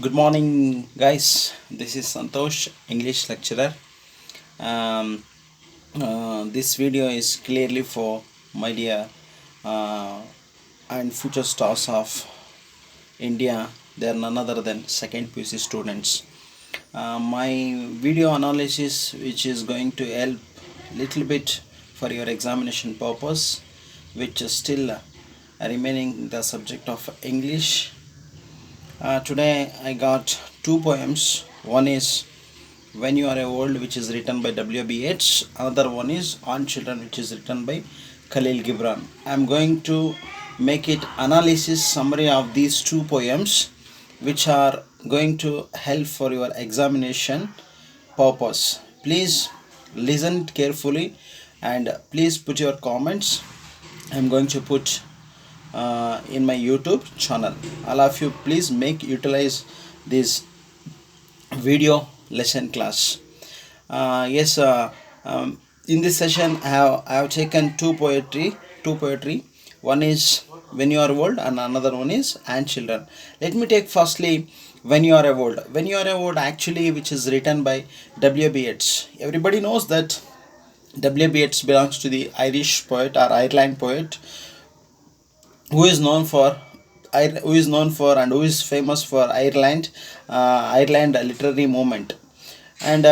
Good morning, guys. This is Santosh, English lecturer. Um, this video is clearly for my dear uh, and future stars of India. They are none other than second PUC students. My video analysis, which is going to help little bit for your examination purpose, which is still remaining the subject of English. Today I got two poems. One is When You Are a World, which is written by W.B. Yeats. Another one is On Children, which is written by Khalil Gibran. I am going to make it analysis summary of these two poems, which are going to help for your examination purpose. Please listen carefully and please put your comments. I am going to put in my YouTube channel. All of you please make utilize this video lesson class. Yes, in this session I have taken two poetry. One is When You Are Old and another one is And Children. Let me take firstly When You Are a World. When You Are a World actually, which is written by W.B. Yeats. Everybody knows that W.B. Yeats belongs to the Irish poet or Ireland poet who is known for and who is famous for Ireland literary movement. And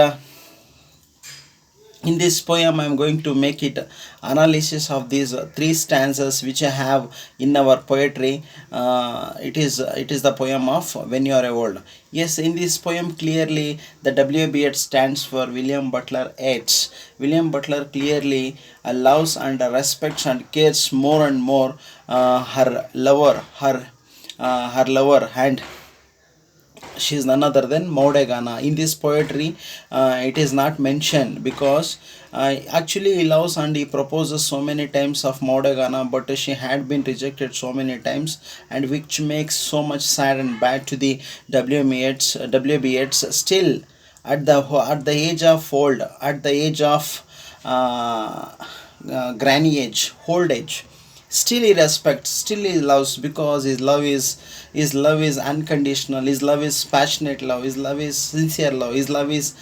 in this poem I am going to make it analysis of these three stanzas which I have in our poetry. It is the poem of When You Are Old. Yes, in this poem clearly the WB stands for William Butler Yeats. William Butler clearly loves and respects and cares more and more her lover, and she is none other than Maudegana. In this poetry, it is not mentioned because actually he loves and he proposes so many times of Maudegana, but she had been rejected so many times, and which makes so much sad and bad to the WBH. Still, at the age of old, at the age of granny age, old age, still he respects, still he loves, because his love is unconditional, his love is passionate love, his love is sincere love, his love is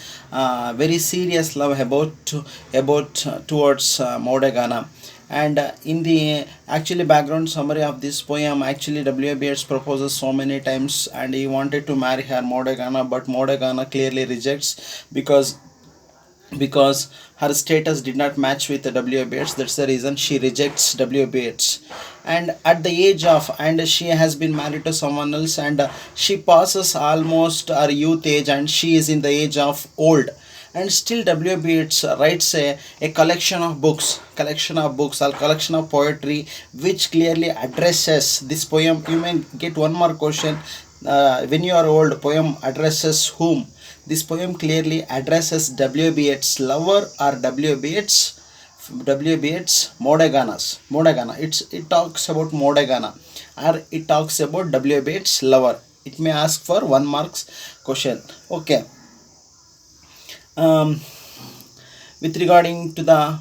very serious love about towards Modegana. And in the actually background summary of this poem, actually W.B.S. proposes so many times and he wanted to marry her Modegana, but Modegana clearly rejects because her status did not match with the WBH. That's the reason she rejects WBH. And at the age of, and she has been married to someone else, and she passes almost her youth age and she is in the age of old. And still WBH writes a collection of books or collection of poetry which clearly addresses this poem. You may get one more question. When You Are Old poem addresses whom? This poem clearly addresses WBH's lover or WBH's Modegana. It talks about Modegana or it talks about WBH's lover. It may ask for 1 marks question. Okay. Um, with regarding to the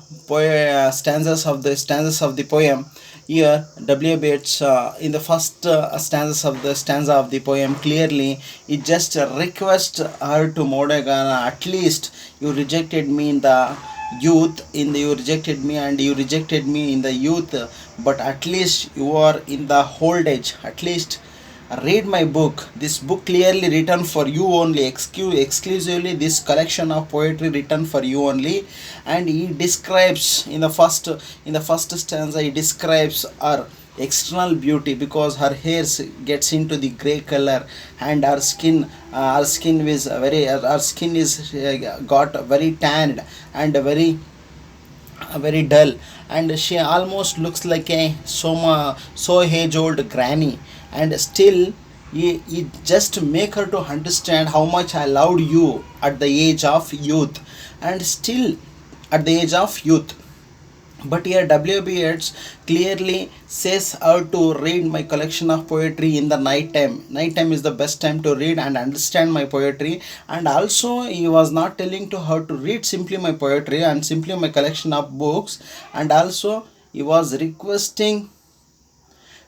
stanzas of the poem, here WBH in the first stanza of the poem clearly it just requests her to Modegana, at least you rejected me in the youth, you rejected me and you rejected me in the youth, but at least you are in the old age, at least read my book. This book clearly written for you only, exclusively this collection of poetry written for you only. And he describes in the first stanza, he describes her external beauty because her hair gets into the gray color, and her skin is got very tanned and very dull, and she almost looks like a so age old granny. And still he just make her to understand how much I loved you at the age of youth, and still at the age of youth. But here WBH clearly says how to read my collection of poetry in the night time. Night time is the best time to read and understand my poetry. And also he was not telling to her to read simply my poetry and simply my collection of books. And also he was requesting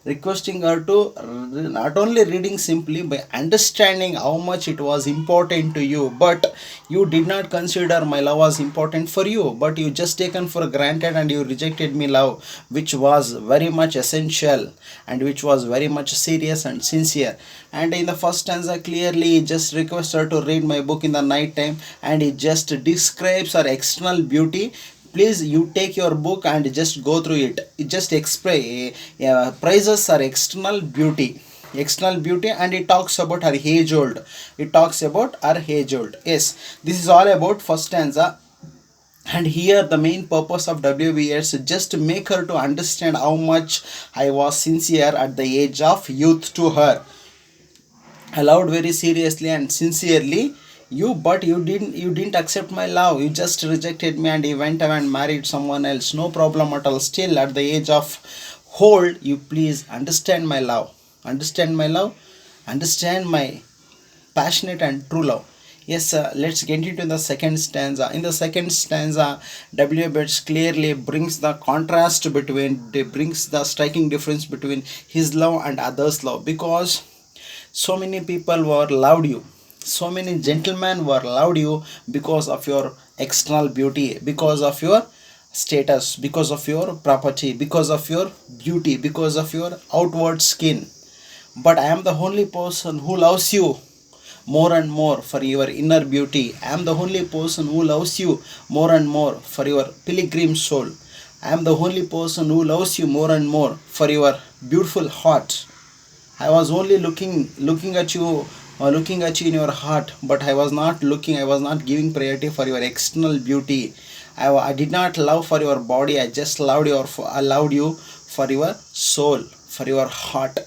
requesting her to not only reading simply by understanding how much it was important to you, but you did not consider my love was important for you, but you just taken for granted and you rejected me love, which was very much essential and which was very much serious and sincere. And in the first stanza clearly he just requests her to read my book in the night time, and he just describes her external beauty. Please, you take your book and just go through it just express, praises her external beauty, and it talks about her age old. It talks about her age old. Yes, this is all about first stanza. And here the main purpose of WB is just to make her to understand how much I was sincere at the age of youth to her. I loved very seriously and sincerely you, but you didn't accept my love. You just rejected me and you went and married someone else. No problem at all. Still at the age of old, you please understand my love. Understand my love. Understand my passionate and true love. Yes, let's get into the second stanza. In the second stanza, W. Betts clearly brings the contrast between, brings the striking difference between his love and others' love, because so many people were loved you, so many gentlemen were loved you because of your external beauty, because of your status, because of your property, because of your beauty, because of your outward skin. But I am the only person who loves you more and more for your inner beauty. I am the only person who loves you more and more for your pilgrim soul. I am the only person who loves you more and more for your beautiful heart. I was only looking at you, looking at you in your heart, but I was not looking, I was not giving priority for your external beauty. I did not love for your body, I just I loved you for your soul, for your heart.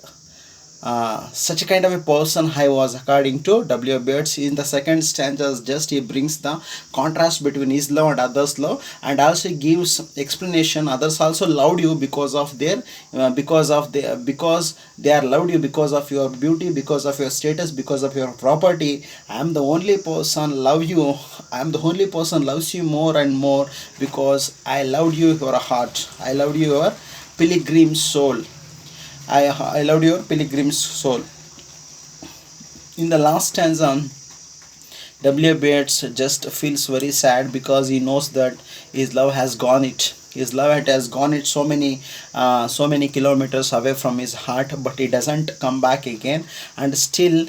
Such a kind of a person I was, according to W. Beards. In the second stanza, just he brings the contrast between his love and others' love, and also gives explanation. Others also loved you because of their, because they are loved you because of your beauty, because of your status, because of your property. I am the only person love you. I am the only person loves you more and more because I loved you your heart. I loved you your pilgrim soul. I loved your pilgrim's soul. In the last stanza, W. Bates just feels very sad because he knows that his love has gone it. His love has gone it so many kilometers away from his heart, but he doesn't come back again. And still,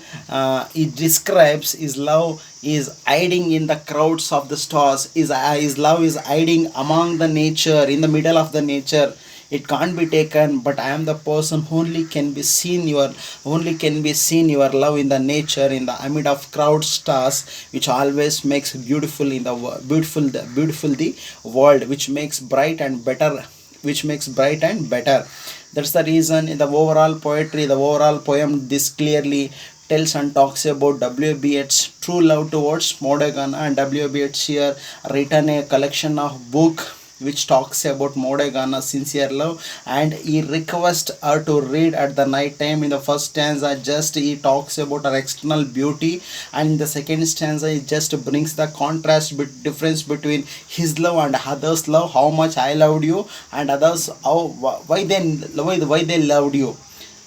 he describes his love is hiding in the crowds of the stars. His love is hiding among the nature, in the middle of the nature. It can't be taken, but I am the person who only can be seen your love in the nature, in the amid of crowd stars, which always makes beautiful in the beautiful the world, which makes bright and better, That's the reason in the overall poetry, the overall poem, this clearly tells and talks about W.B.Yeats' true love towards Modegana. And W.B.Yeats here written a collection of book which talks about Modegana's sincere love, and he requests her to read at the night time. In the first stanza, just he talks about her external beauty, and in the second stanza, he just brings the difference between his love and others' love. How much I loved you, and others how why they loved you.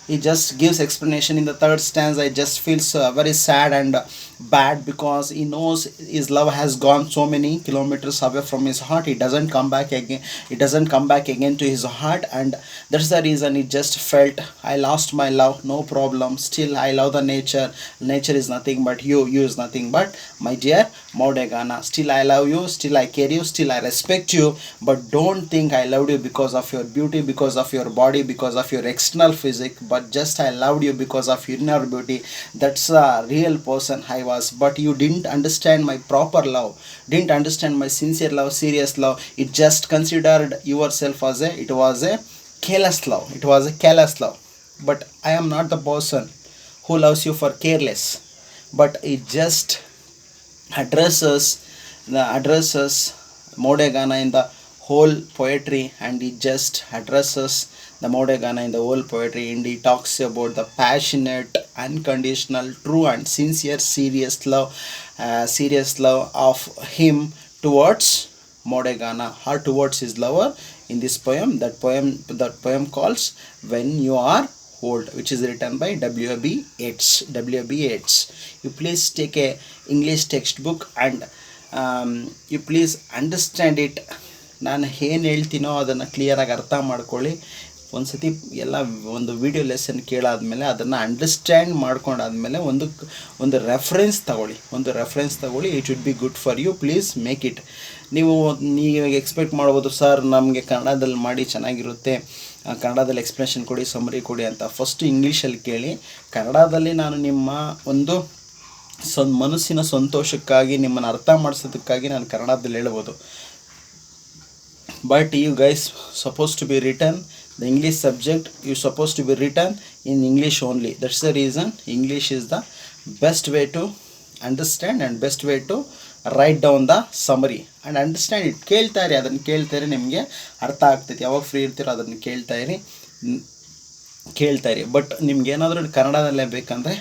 He just gives explanation. In the third stanza, it just feels very sad and bad because he knows his love has gone so many kilometers away from his heart. He doesn't come back again. It doesn't come back again to his heart, and that's the reason he just felt, I lost my love. No problem, still I love the nature. Nature is nothing but you is nothing but my dear Modegana. Still I love you, still I care you, still I respect you, but don't think I loved you because of your beauty, because of your body, because of your external physique, but just I loved you because of your inner beauty. That's a real person I was. But you didn't understand my proper love, didn't understand my sincere love, serious love. It just considered yourself as it was a careless love. It was a careless love. But I am not the person who loves you for careless. But it just addresses Modegana in the whole poetry, and it just addresses the Modegana in the whole poetry, and he talks about the passionate, unconditional, true and sincere, serious love of him towards Modegana, or towards his lover in this poem. That poem calls When You Are Old, which is written by W.B. Yeats. You please take a English textbook and you please understand it. ನಾನು ಏನು ಹೇಳ್ತೀನೋ ಅದನ್ನು ಕ್ಲಿಯರಾಗಿ ಅರ್ಥ ಮಾಡ್ಕೊಳ್ಳಿ. ಒಂದು ಸತಿ ಎಲ್ಲ ಒಂದು ವಿಡಿಯೋ ಲೆಸನ್ ಕೇಳಾದ್ಮೇಲೆ ಅದನ್ನು ಅಂಡರ್ಸ್ಟ್ಯಾಂಡ್ ಮಾಡ್ಕೊಂಡಾದ್ಮೇಲೆ ಒಂದು ರೆಫರೆನ್ಸ್ ತಗೊಳ್ಳಿ. It would be good for you. Please make it. ನೀವು ಎಕ್ಸ್ಪೆಕ್ಟ್ ಮಾಡ್ಬೋದು, ಸರ್ ನಮಗೆ ಕನ್ನಡದಲ್ಲಿ ಮಾಡಿ ಚೆನ್ನಾಗಿರುತ್ತೆ, ಕನ್ನಡದಲ್ಲಿ ಎಕ್ಸ್ಪ್ಲನೇಷನ್ ಕೊಡಿ, ಸಮ್ಮರಿ ಕೊಡಿ ಅಂತ. ಫಸ್ಟು ಇಂಗ್ಲೀಷಲ್ಲಿ ಕೇಳಿ. ಕನ್ನಡದಲ್ಲಿ ನಾನು ನಿಮ್ಮ ಒಂದು ಮನಸ್ಸಿನ ಸಂತೋಷಕ್ಕಾಗಿ, ನಿಮ್ಮನ್ನು ಅರ್ಥ ಮಾಡಿಸೋದಕ್ಕಾಗಿ ನಾನು ಕನ್ನಡದಲ್ಲಿ ಹೇಳ್ಬೋದು. But you guys supposed to be written the English subject, you supposed to be written in English only. That's the reason English is the best way to understand and best way to write down the summary and understand it. ಕೇಳ್ತಾ ಇರಿ, ಅದನ್ನು ಕೇಳ್ತಾ ಇರಿ, ನಿಮಗೆ ಅರ್ಥ ಆಗ್ತೈತಿ. ಯಾವಾಗ free ಇರ್ತೀರೋ ಅದನ್ನು ಕೇಳ್ತಾ ಇರಿ. ಬಟ್ ನಿಮ್ಗೆ ಏನಾದರೂ ಕನ್ನಡದಲ್ಲೇ ಬೇಕಂದರೆ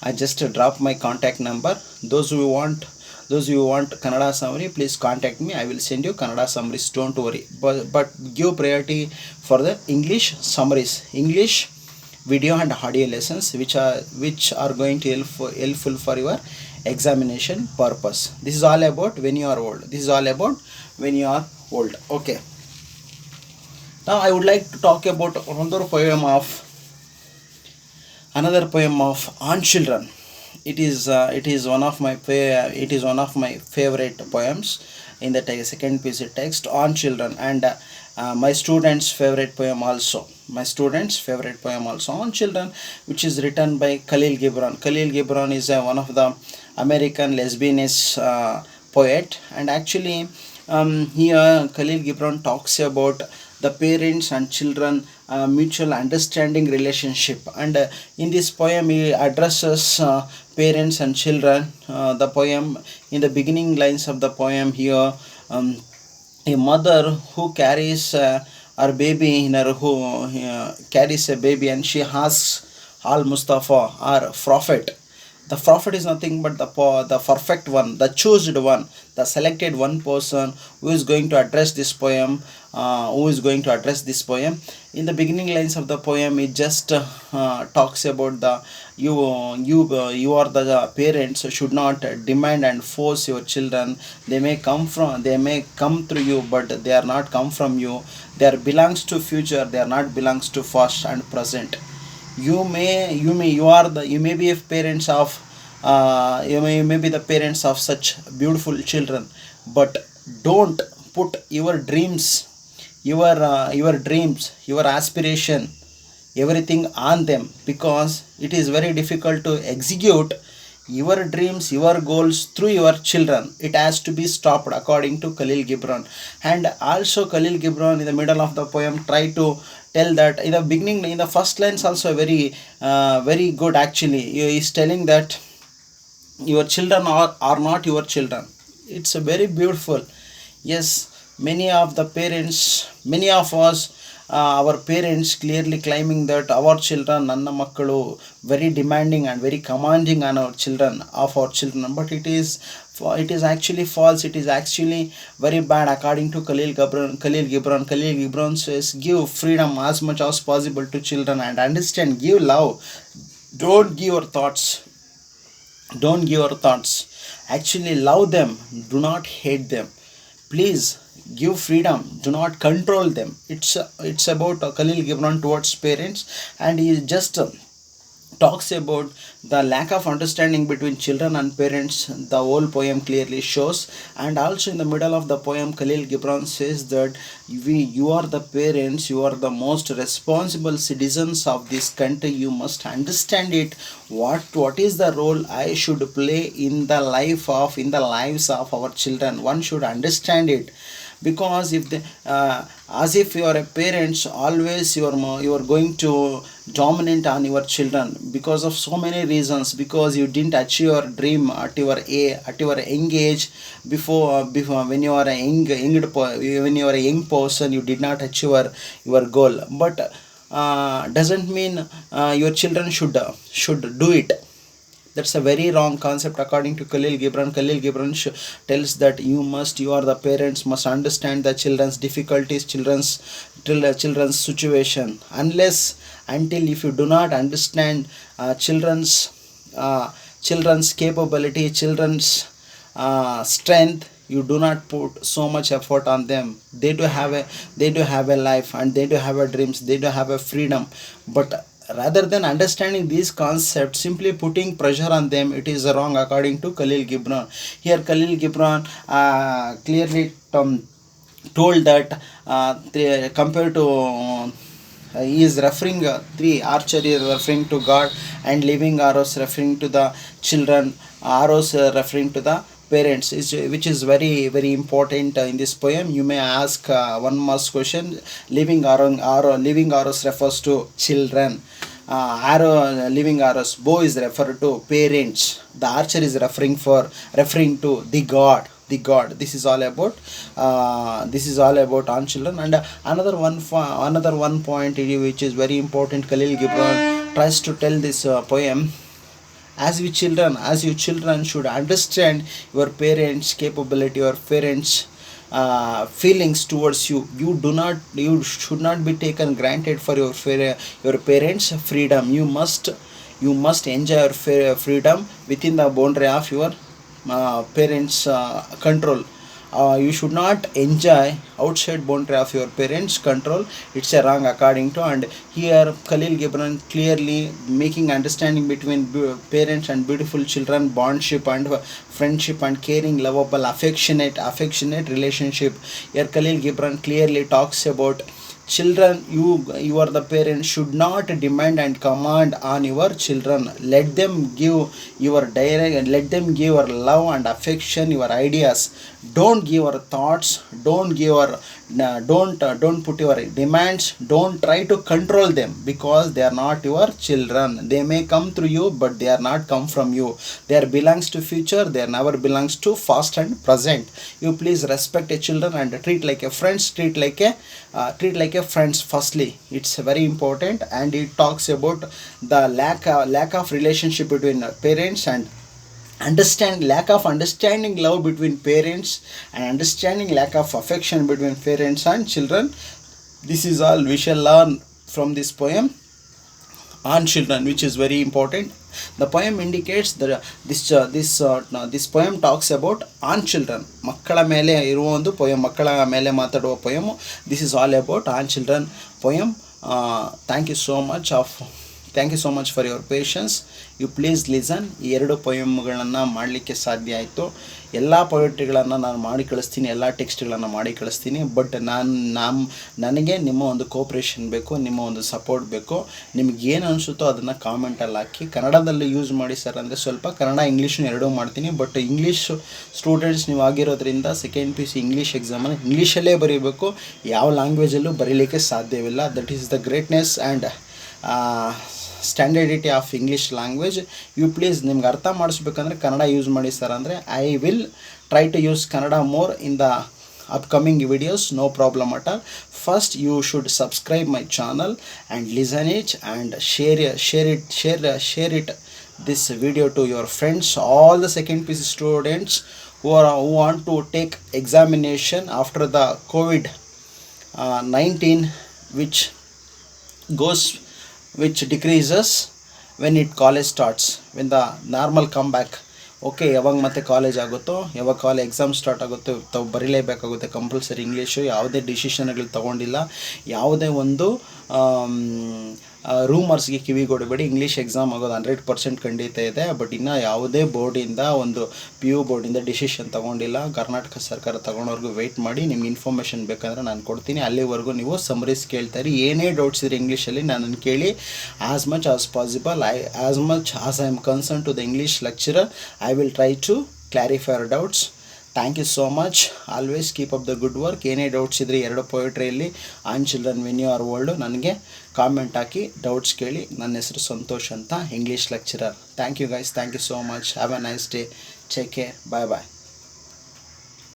I just drop my contact number. Those who want Kannada summary, please contact me. I will send you Kannada summaries, don't worry. But give priority for the English summaries, English video and audio lessons which are going to helpful for your examination purpose. This is all about when you are old. Okay, now I would like to talk about another poem of On Children. It is one of my favorite poems in the second piece of text, On Children, and my students' favorite poem also. On Children, which is written by Khalil Gibran. Khalil Gibran is one of the American lesbianist poet, and actually here Khalil Gibran talks about the parents and children mutual understanding relationship, and in this poem he addresses parents and children. The poem, in the beginning lines of the poem here, a mother who carries her baby in her carries a baby, and she asks Al Mustafa, our prophet. The prophet is nothing but the perfect one, the chosen one, the selected one person who is going to address this poem. In the beginning lines of the poem, it just talks about you are the parents should not demand and force your children. They may come through you, but they are not come from you. They are belongs to future, they are not belongs to past and present. You may be parents of you may be the parents of such beautiful children, but don't put your dreams, your aspiration, everything on them, because it is very difficult to execute your dreams, your goals through your children. It has to be stopped, according to Khalil Gibran. And also Khalil Gibran, in the middle of the poem, try to tell that in the beginning, in the first lines also very good actually. He is telling that your children are not your children. It's a very beautiful. Yes, many of us, our parents clearly claiming that our children, nanna makkalu, very demanding and very commanding on our children, but it is actually false. It is actually very bad, according to Khalil Gibran says, give freedom as much as possible to children, and understand, give love, don't give your thoughts. Actually love them, do not hate them. Please give freedom, do not control them. It's about Khalil Gibran towards parents, and he just talks about the lack of understanding between children and parents. The whole poem clearly shows. And also in the middle of the poem, Khalil Gibran says that you are the parents, you are the most responsible citizens of this country. You must understand it, what is the role I should play in the lives of our children. One should understand it, because if they as if you are a parents, always you are going to dominate on your children because of so many reasons, because you didn't achieve your dream at your young age. Before when you are a young person, you did not achieve your goal. But doesn't mean your children should do it. That's a very wrong concept according to Khalil Gibran. Khalil Gibran tells that you are the parents must understand the children's difficulties, children's situation. Until if you do not understand uh, children's capability, children's strength, you do not put so much effort on them. They do have a life, and they do have a dreams, they do have a freedom. But rather than understanding these concepts, simply putting pressure on them, it is wrong according to Khalil Gibran. Here Khalil Gibran clearly told that compared to he is referring three archery is referring to God, and living arrows referring to the children, arrows referring to the parents, which is very important in this poem. You may ask one more question. Living arrows refers to children. Living arrows, bow is referred to parents. The archer is referring to the god. This is all about on children. And another one point which is very important, Khalil Gibran tries to tell this poem. As you children should understand your parents capability, your parents feelings towards you. You should not be taken granted for your parents freedom. You must enjoy your freedom within the boundary of your parents control. You should not enjoy outside boundary of your parents control. It's a wrong according to. And here Khalil Gibran clearly making understanding between parents and beautiful children, bondship and friendship and caring, lovable, affectionate relationship. Here Khalil Gibran clearly talks about children. You are the parents, should not demand and command on your children. Let them give let them give your love and affection, your ideas. Don't give your thoughts, don't put your demands, don't try to control them, because they are not your children. They may come through you, but they are not come from you. They are belongs to future, they are never belongs to past and present. You please respect a children and treat like a friends, treat like a friends firstly. It's very important. And it talks about the lack of relationship between parents, and lack of understanding love between parents, and understanding lack of affection between parents and children. This is all we shall learn from this poem on children, which is very important. The poem indicates that this poem talks about on children. ಮಕ್ಕಳ ಮೇಲೆ ಇರುವ ಒಂದು poem, ಮಕ್ಕಳ ಮೇಲೆ ಮಾತಾಡುವ poem. This is all about on children poem. Thank you so much for your patience. You please listen. ಈ ಎರಡು ಪೊಯಮ್ಗಳನ್ನು ಮಾಡಲಿಕ್ಕೆ ಸಾಧ್ಯ ಆಯಿತು. ಎಲ್ಲ ಪೊಯೆಟ್ರಿಗಳನ್ನು ನಾನು ಮಾಡಿ ಕಳಿಸ್ತೀನಿ, ಎಲ್ಲ ಟೆಕ್ಸ್ಟ್ಗಳನ್ನು ಮಾಡಿ ಕಳಿಸ್ತೀನಿ. ಬಟ್ ನನಗೆ ನಿಮ್ಮ ಒಂದು ಕೋಪ್ರೇಷನ್ ಬೇಕು, ನಿಮ್ಮ ಒಂದು ಸಪೋರ್ಟ್ ಬೇಕು. ನಿಮ್ಗೆ ಏನು ಅನಿಸುತ್ತೋ ಅದನ್ನು ಕಾಮೆಂಟಲ್ಲಿ ಹಾಕಿ. ಕನ್ನಡದಲ್ಲಿ ಯೂಸ್ ಮಾಡಿ ಸರ್ ಅಂದರೆ ಸ್ವಲ್ಪ ಕನ್ನಡ ಇಂಗ್ಲೀಷ್ನು ಎರಡೂ ಮಾಡ್ತೀನಿ. ಬಟ್ ಇಂಗ್ಲೀಷ್ ಸ್ಟೂಡೆಂಟ್ಸ್ ನೀವು ಆಗಿರೋದ್ರಿಂದ ಸೆಕೆಂಡ್ PUC ಇಂಗ್ಲೀಷ್ ಎಕ್ಸಾಮನ್ನು ಇಂಗ್ಲೀಷಲ್ಲೇ ಬರೀಬೇಕು, ಯಾವ ಲ್ಯಾಂಗ್ವೇಜಲ್ಲೂ ಬರೀಲಿಕ್ಕೆ ಸಾಧ್ಯವಿಲ್ಲ. That is the greatness and standardity of English language. You please ನಿಮ್ಗೆ ಅರ್ಥ ಮಾಡಿಸ್ಬೇಕಂದ್ರೆ ಕನ್ನಡ ಯೂಸ್ ಮಾಡಿ ಸರ್ ಅಂದರೆ I will try to use Kannada more in the upcoming videos, no problem at all. First you should subscribe my channel and listen it, and share it this video to your friends, all the second PUC students who want to take examination after the COVID-19 which decreases when college starts, when the normal comeback. Okay, ಯಾವಾಗ ಮತ್ತೆ college ಆಗುತ್ತೋ, ಯಾವಾಗ exam start ಆಗುತ್ತೋ ತಾವು ಬರೀಲೇಬೇಕಾಗುತ್ತೆ compulsory English. ಯಾವುದೇ ಡಿಸಿಷನ್ಗಳು ತೊಗೊಂಡಿಲ್ಲ, ಯಾವುದೇ ಒಂದು ರೂಮರ್ಸ್ಗೆ ಕಿವಿಗೊಡಬೇಡಿ. English exam ಆಗೋದು 100% ಖಂಡಿತ ಇದೆ. ಬಟ್ ಇನ್ನೂ ಯಾವುದೇ ಬೋರ್ಡಿಂದ ಒಂದು PU ಬೋರ್ಡಿಂದ ಡಿಸಿಷನ್ ತೊಗೊಂಡಿಲ್ಲ. ಕರ್ನಾಟಕ ಸರ್ಕಾರ ತೊಗೊಂಡವ್ರಿಗೂ ವೆಯ್ಟ್ ಮಾಡಿ. ನಿಮ್ಗೆ ಇನ್ಫಾರ್ಮೇಷನ್ ಬೇಕಂದರೆ ನಾನು ಕೊಡ್ತೀನಿ. ಅಲ್ಲಿವರೆಗೂ ನೀವು ಸಮರೀಸ್ ಕೇಳ್ತಾರೆ. ಏನೇ ಡೌಟ್ಸ್ ಇದ್ರೆ ಇಂಗ್ಲೀಷಲ್ಲಿ ನನ್ನನ್ನು ಕೇಳಿ. As much as possible, as much as I am concern to the English lecturer, I will try to clarify your doubts. Thank you so much. Always keep up the good work. ಏನೇ doubts ಇದ್ದರೆ ಎರಡು ಪೊಯೆಟ್ರಿಯಲ್ಲಿ on children when you are old ನನಗೆ comment ಹಾಕಿ doubts ಕೇಳಿ. ನನ್ನ ಹೆಸರು ಸಂತೋಷ್ ಅಂತ, English lecturer. Thank you guys, thank you so much. Have a nice day. Take care. Bye bye.